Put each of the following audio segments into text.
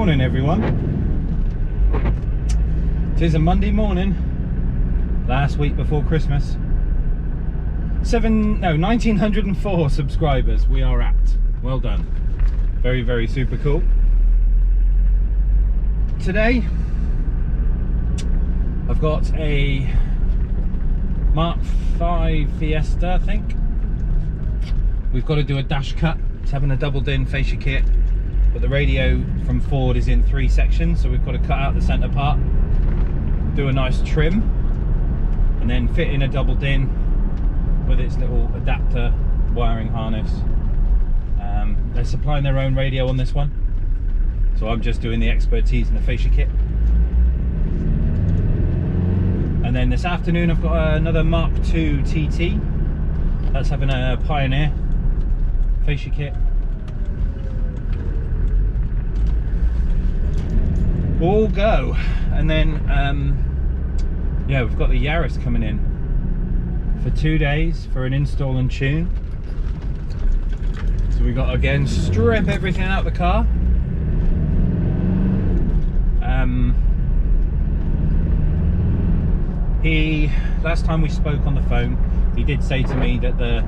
Morning everyone. It is a Monday morning, last week before Christmas. 1904 subscribers we are at. Well done. Very, very super cool. Today I've got a Mark 5 Fiesta, I think. We've got to do a dash cut. It's having a double din fascia kit, but the radio from Ford is in 3 sections, so we've got to cut out the centre part, do a nice trim, and then fit in a double din with its little adapter wiring harness. They're supplying their own radio on this one, so I'm just doing the expertise in the fascia kit. And then this afternoon I've got another Mark II TT that's having a Pioneer fascia kit. All go. And then yeah, we've got the Yaris coming in for 2 days for an install and tune. So we got to again strip everything out of the car. Last time we spoke on the phone, he did say to me that the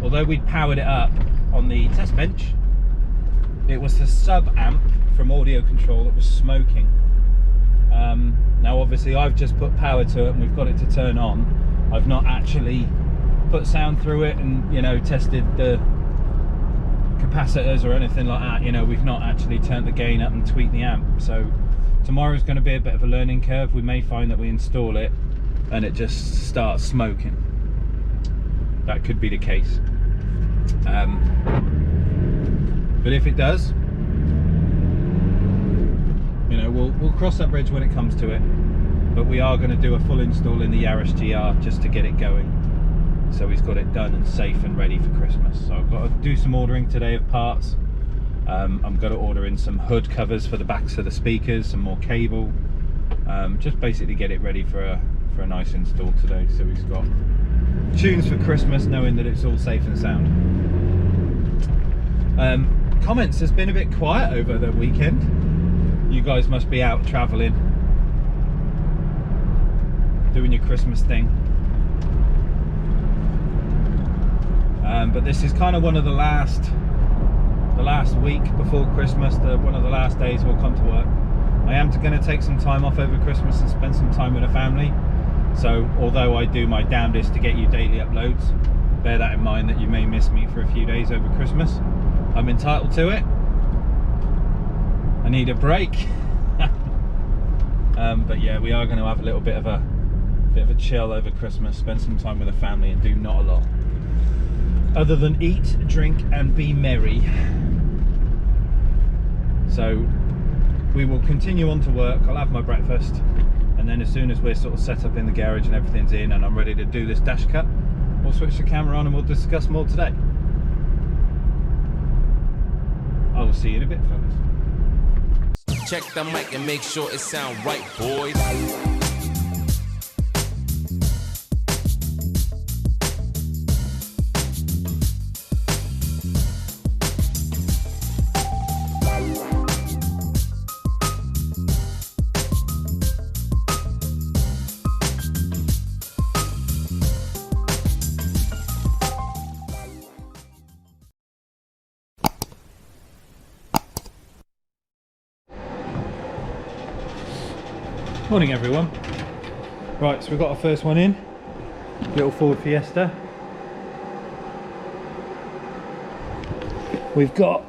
although we'd powered it up on the test bench, it was the sub amp from audio control that was smoking. Now obviously I've just put power to it and we've got it to turn on. I've not actually put sound through it and, you know, tested the capacitors or anything like that. You know, we've not actually turned the gain up and tweaked the amp. So tomorrow's going to be a bit of a learning curve. We may find that we install it and it just starts smoking. That could be the case. But if it does, you know, we'll cross that bridge when it comes to it. But we are going to do a full install in the Yaris GR just to get it going, so he's got it done and safe and ready for Christmas. So I've got to do some ordering today of parts. I'm going to order in some hood covers for the backs of the speakers, some more cable, just basically get it ready for a nice install today, so he's got tunes for Christmas, knowing that it's all safe and sound. Comments has been a bit quiet over the weekend. You guys must be out traveling, doing your Christmas thing. But this is kind of one of the last week before Christmas, one of the last days we'll come to work. I am going to take some time off over Christmas and spend some time with the family. So although I do my damnedest to get you daily uploads, bear that in mind that you may miss me for a few days over Christmas. I'm entitled to it. I need a break. But yeah, we are going to have a little bit of a chill over Christmas, spend some time with the family and do not a lot other than eat, drink and be merry. So we will continue on to work. I'll have my breakfast, and then as soon as we're sort of set up in the garage and everything's in and I'm ready to do this dash cut, we'll switch the camera on and we'll discuss more today. I will see you in a bit, fellas. Check the mic and make sure it sound right, boys. Morning everyone. Right, so we've got our first one in, little Ford Fiesta. We've got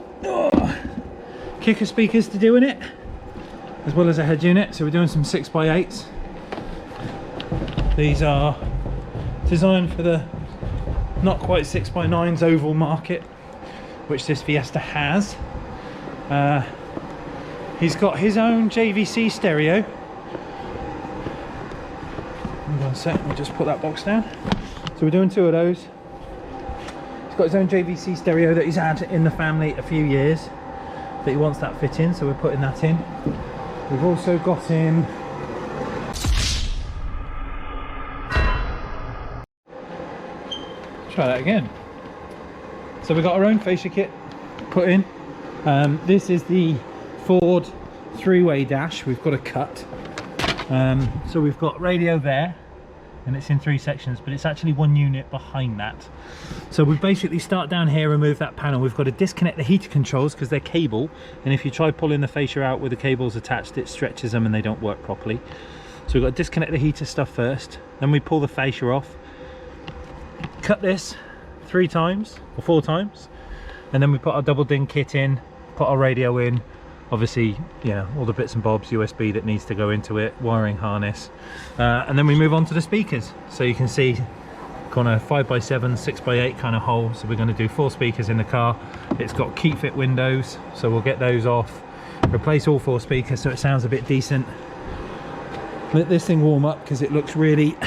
kicker speakers to do in it, as well as a head unit, so we're doing some 6x8s. These are designed for the not quite 6x9s oval market, which this Fiesta has. He's got his own JVC stereo. Hold on a sec, let me just put that box down. So we're doing 2 of those. He's got his own JVC stereo that he's had in the family a few years, but he wants that fit in, so we're putting that in. We've also got him try that again. So we've got our own fascia kit put in. This is the Ford three-way dash. We've got a cut. So we've got radio there, and it's in 3 sections, but it's actually 1 unit behind that. So we basically start down here, remove that panel. We've got to disconnect the heater controls because they're cable, and if you try pulling the fascia out with the cables attached, it stretches them and they don't work properly. So we've got to disconnect the heater stuff first, then we pull the fascia off, cut this 3 times or 4 times, and then we put our double DIN kit in, put our radio in, obviously, yeah, all the bits and bobs, USB that needs to go into it, wiring harness, and then we move on to the speakers. So you can see kind of 5x7, 6x8 kind of hole. So we're going to do 4 speakers in the car. It's got keep fit windows, so we'll get those off, replace all 4 speakers so it sounds a bit decent. Let this thing warm up because it looks really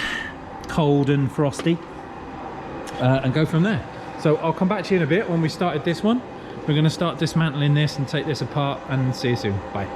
cold and frosty, and go from there. So I'll come back to you in a bit when we started this one. We're going to start dismantling this and take this apart, and see you soon. Bye.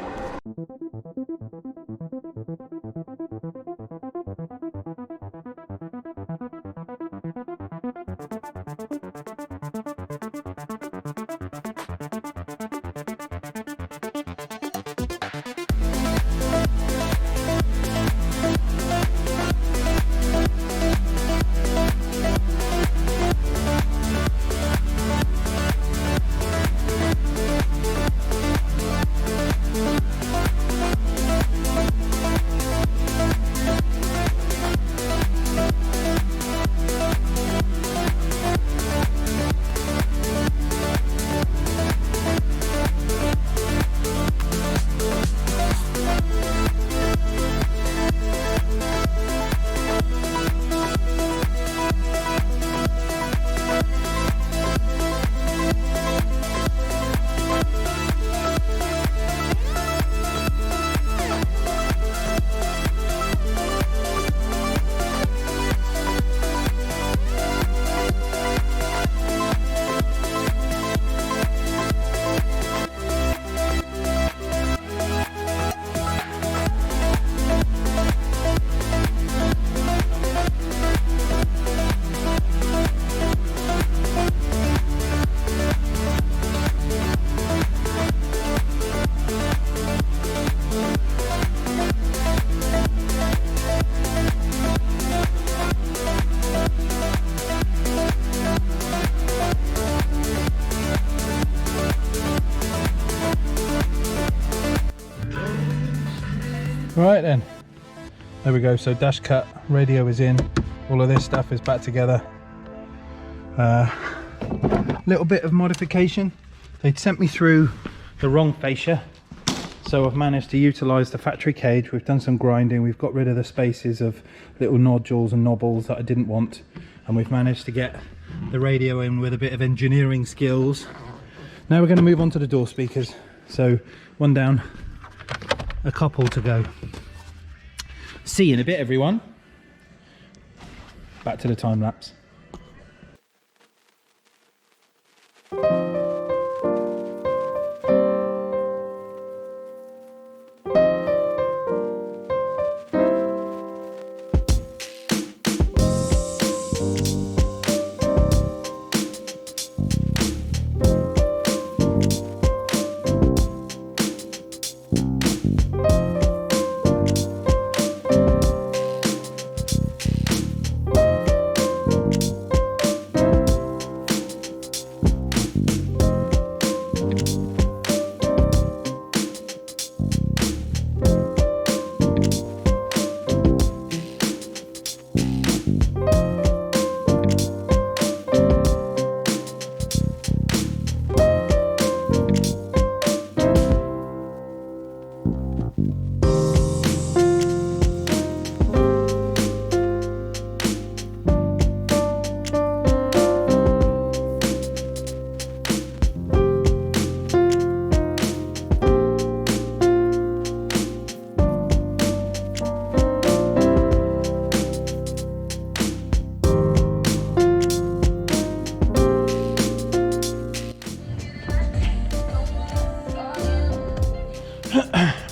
Right then, there we go. So dash cut, radio is in, all of this stuff is back together. Little bit of modification. They'd sent me through the wrong fascia, so I've managed to utilize the factory cage. We've done some grinding, we've got rid of the spaces of little nodules and knobbles that I didn't want, and we've managed to get the radio in with a bit of engineering skills. Now we're going to move on to the door speakers. So 1 down, a couple to go. See you in a bit, everyone. Back to the time lapse.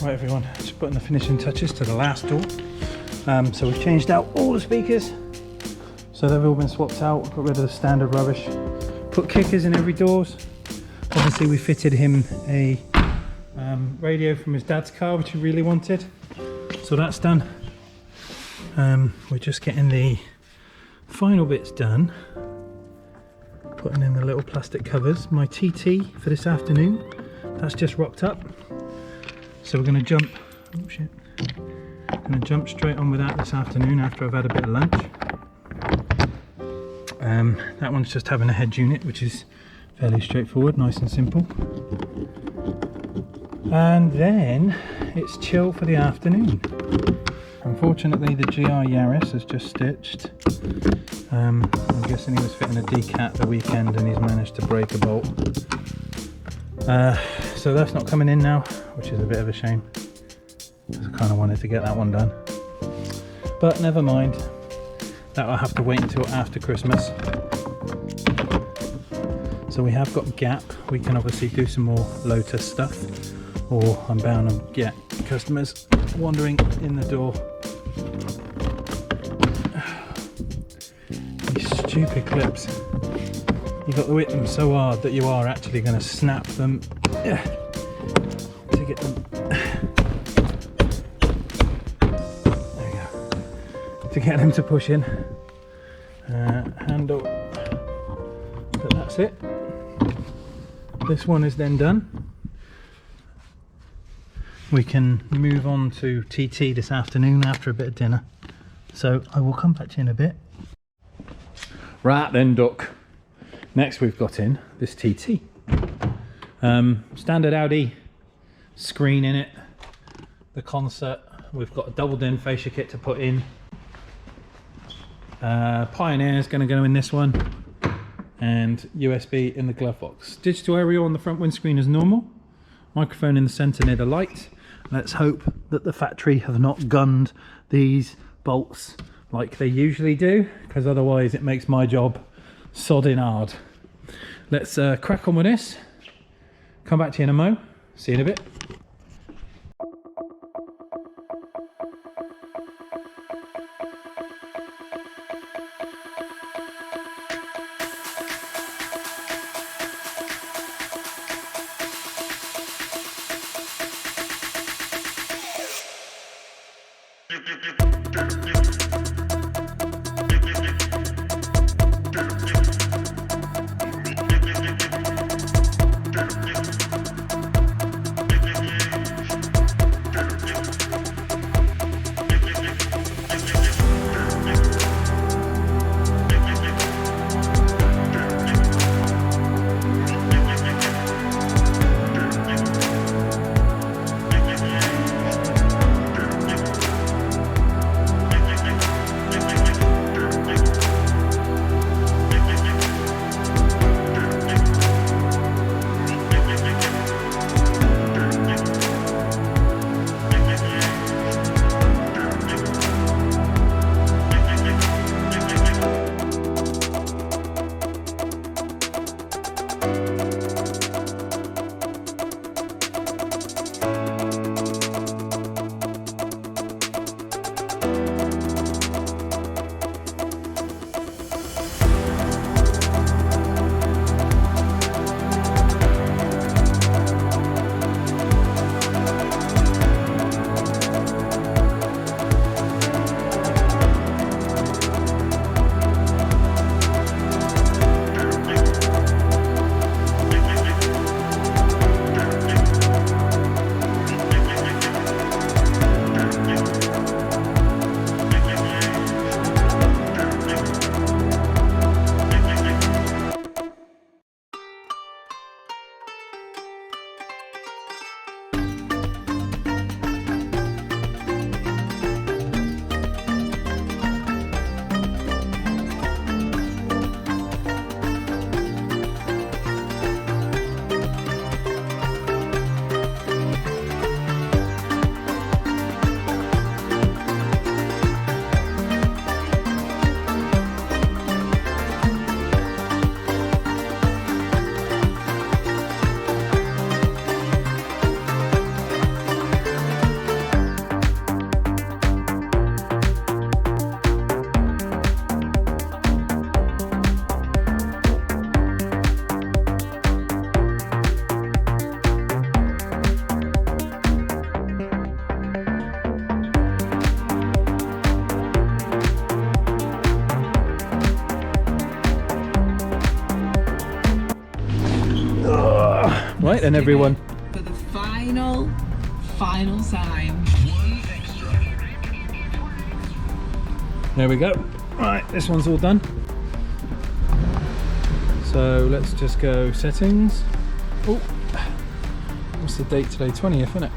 Right everyone, just putting the finishing touches to the last door. So we've changed out all the speakers, so they've all been swapped out, got rid of the standard rubbish, put kickers in every doors. Obviously we fitted him a radio from his dad's car, which he really wanted. So that's done. We're just getting the final bits done. Putting in the little plastic covers. My TT for this afternoon, that's just rocked up. So we're going to jump. Oh shit! I'm going to jump straight on with that this afternoon after I've had a bit of lunch. That one's just having a head unit, which is fairly straightforward, nice and simple. And then it's chill for the afternoon. Unfortunately, the GR Yaris has just stitched. I'm guessing he was fitting a decat the weekend and he's managed to break a bolt. So that's not coming in now, which is a bit of a shame, because I kind of wanted to get that one done. But never mind, that will have to wait until after Christmas. So we have got gap. We can obviously do some more Lotus stuff, or I'm bound to get customers wandering in the door. These stupid clips. You've got to whip them so hard that you are actually going to snap them to get them. There we go. To get them to push in. Handle. But that's it. This one is then done. We can move on to TT this afternoon after a bit of dinner. So I will come back to you in a bit. Right then, Duck. Next we've got in this TT. Standard Audi screen in it. The Concert. We've got a doubled in fascia kit to put in. Pioneer is going to go in this one. And USB in the glove box. Digital aerial on the front windscreen as normal. Microphone in the centre near the light. Let's hope that the factory have not gunned these bolts like they usually do, because otherwise it makes my job sodding hard. Let's crack on with this. Come back to you in a mo. See you in a bit. Right, and everyone. For the final time. There we go. Right, this one's all done. So let's just go settings. Oh, what's the date today? 20th, isn't it?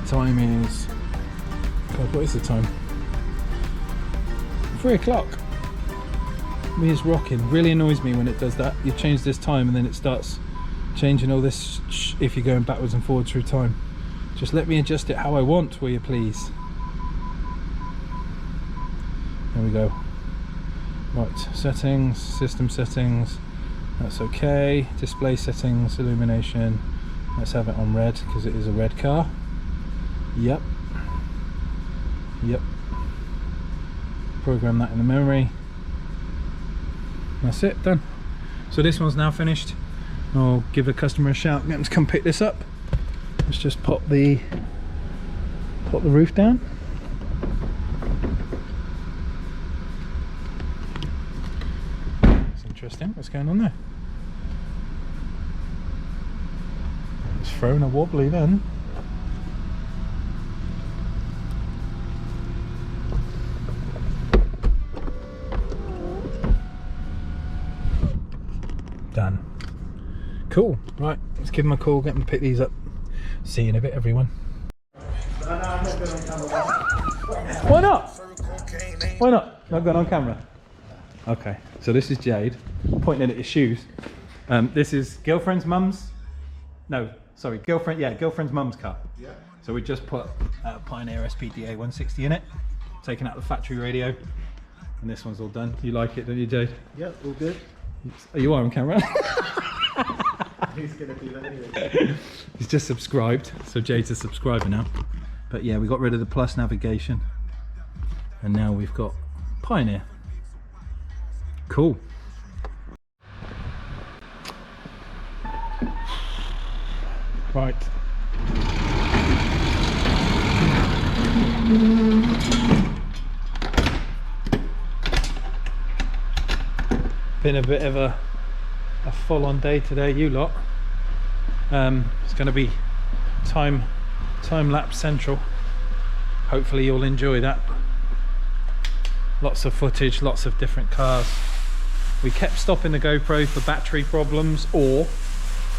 Time is, God, what is the time? 3 o'clock. Me is rocking. Really annoys me when it does that. You change this time and then it starts changing all this if you're going backwards and forwards through time. Just let me adjust it how I want, will you please? There we go. Right, settings, system settings, that's okay. Display settings, illumination, let's have it on red because it is a red car. Yep. Program that in the memory. That's it, done. So this one's now finished. I'll give a customer a shout, get them to come pick this up. Let's just pop the roof down. That's interesting. What's going on there? It's thrown a wobbly then. Done. Cool. Right, let's give them a call, get them to pick these up. See you in a bit, everyone. Why not? Why not? Not going on camera. Okay, so this is Jade pointing at his shoes. This is girlfriend's mum's. No, sorry, girlfriend's mum's car. Yeah. So we just put Pioneer SPDA 160 in it, taking out the factory radio, and this one's all done. You like it, don't you, Jade? Yeah, all good. Oh, you are on camera. He's gonna do that anyway. He's just subscribed, so Jade's a subscriber now. But yeah, we got rid of the Plus navigation, and now we've got Pioneer. Cool. Right. Been a bit of a full-on day today, you lot. It's going to be time lapse central. Hopefully you'll enjoy that. Lots of footage, lots of different cars. We kept stopping the GoPro for battery problems, or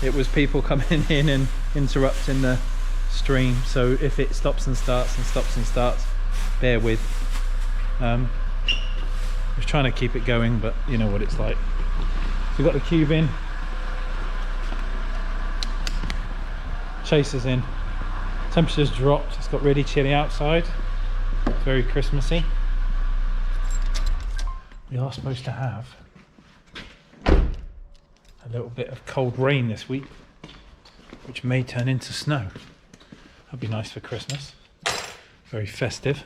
it was people coming in and interrupting the stream. So if it stops and starts, bear with. I was trying to keep it going, but you know what it's like. So we've got the cube in, chaser's in, temperature's dropped, it's got really chilly outside, it's very Christmassy. We are supposed to have a little bit of cold rain this week, which may turn into snow. That'd be nice for Christmas, very festive.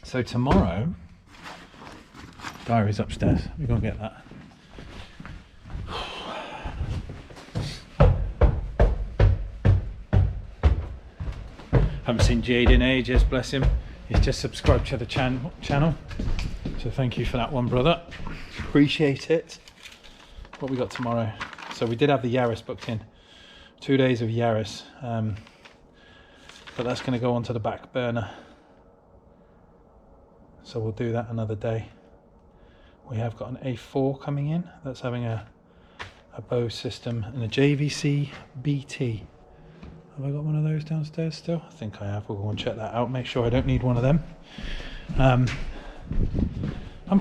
So tomorrow, diary's upstairs, we're gonna get that. Haven't seen Jade in ages, bless him. He's just subscribed to the channel, so thank you for that one, brother. Appreciate it. What we got tomorrow? So we did have the Yaris booked in, 2 days of Yaris, but that's going to go onto the back burner. So we'll do that another day. We have got an A4 coming in that's having a Bose system and a JVC BT. Have I got one of those downstairs still? I think I have. We'll go and check that out, make sure I don't need one of them. I'm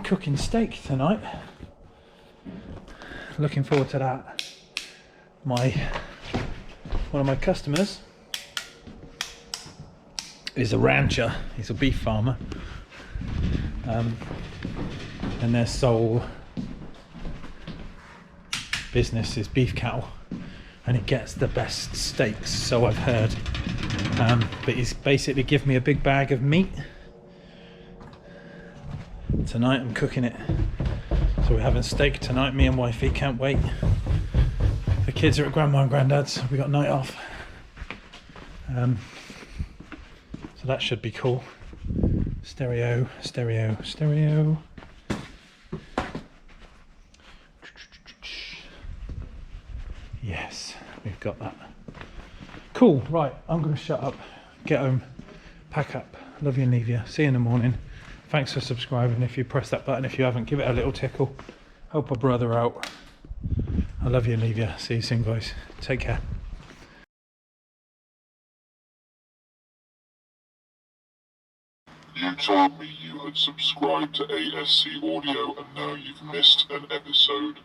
cooking steak tonight. Looking forward to that. One of my customers is a rancher. He's a beef farmer. And their sole business is beef cattle, and it gets the best steaks, so I've heard. But he's basically given me a big bag of meat. Tonight I'm cooking it, so we're having steak tonight, me and wifey, can't wait. The kids are at Grandma and Granddad's. We got night off. So that should be cool. Stereo, stereo, stereo. Yes, we've got that. Cool, right, I'm going to shut up, get home, pack up. Love you and leave you. See you in the morning. Thanks for subscribing. If you press that button, if you haven't, give it a little tickle. Help a brother out. I love you and leave you. See you soon, guys. Take care. You told me you had subscribed to ASC Audio and now you've missed an episode.